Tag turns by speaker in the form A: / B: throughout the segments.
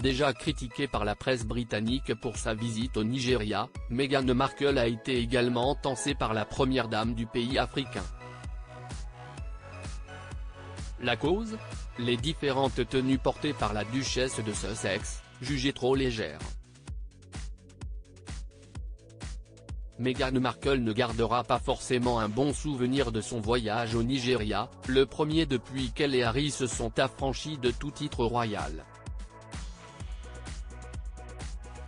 A: déjà critiqué par la presse britannique pour sa visite au Nigeria, Meghan Markle a été également tancée par la première dame du pays africain. La cause ? Les différentes tenues portées par la duchesse de Sussex, jugées trop légères. Meghan Markle ne gardera pas forcément un bon souvenir de son voyage au Nigeria, le premier depuis qu'elle et Harry se sont affranchis de tout titre royal.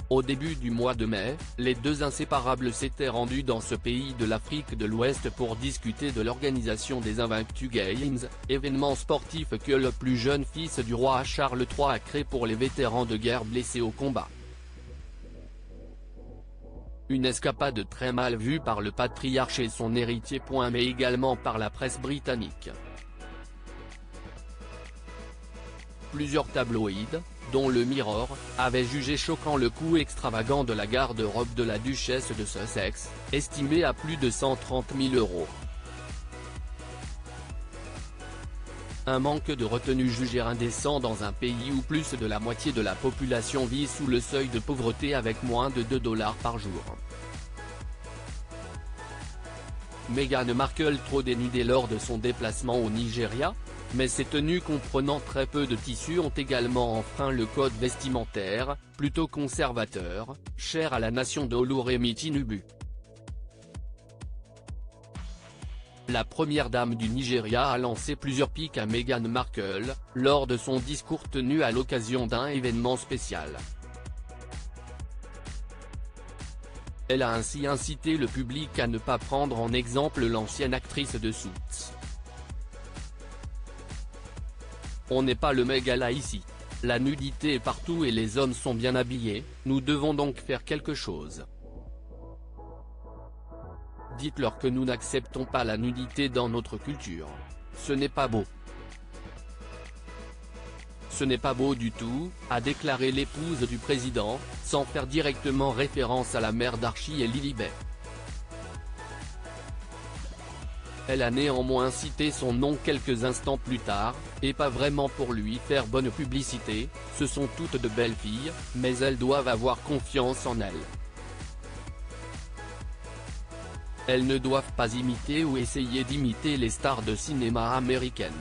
A: Au début du mois de mai, les deux inséparables s'étaient rendus dans ce pays de l'Afrique de l'Ouest pour discuter de l'organisation des Invictus Games, événement sportif que le plus jeune fils du roi Charles III a créé pour les vétérans de guerre blessés au combat. Une escapade très mal vue par le patriarche et son héritier. Mais également par la presse britannique. Plusieurs tabloïds, dont le Mirror, avaient jugé choquant le coût extravagant de la garde-robe de la duchesse de Sussex, estimé à plus de 130 000 €. Un manque de retenue jugé indécent dans un pays où plus de la moitié de la population vit sous le seuil de pauvreté avec moins de $2 par jour. Meghan Markle trop dénudée lors de son déplacement au Nigeria ? Mais ces tenues comprenant très peu de tissu ont également enfreint le code vestimentaire, plutôt conservateur, cher à la nation d'Oluremi Tinubu. La première dame du Nigeria a lancé plusieurs piques à Meghan Markle, lors de son discours tenu à l'occasion d'un événement spécial. Elle a ainsi incité le public à ne pas prendre en exemple l'ancienne actrice de Suits. On n'est pas le Met Gala ici. La nudité est partout et les hommes sont bien habillés, nous devons donc faire quelque chose. Dites-leur que nous n'acceptons pas la nudité dans notre culture. Ce n'est pas beau. Ce n'est pas beau du tout, a déclaré l'épouse du président, sans faire directement référence à la mère d'Archie et Lilibet. Elle a néanmoins cité son nom quelques instants plus tard, et pas vraiment pour lui faire bonne publicité, ce sont toutes de belles filles, mais elles doivent avoir confiance en elles. Elles ne doivent pas imiter ou essayer d'imiter les stars de cinéma américaines.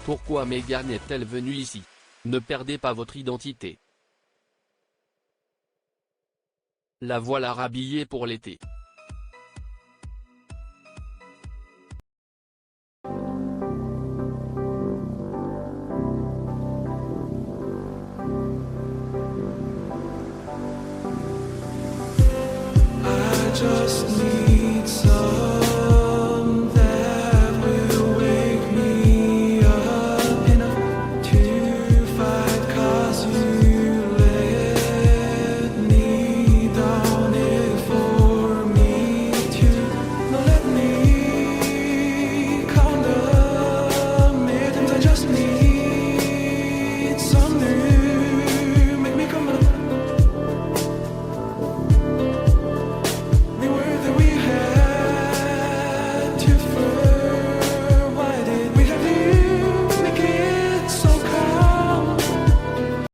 A: Pourquoi Meghan est-elle venue ici ? Ne perdez pas votre identité. La voilà rhabillée pour l'été.
B: Just need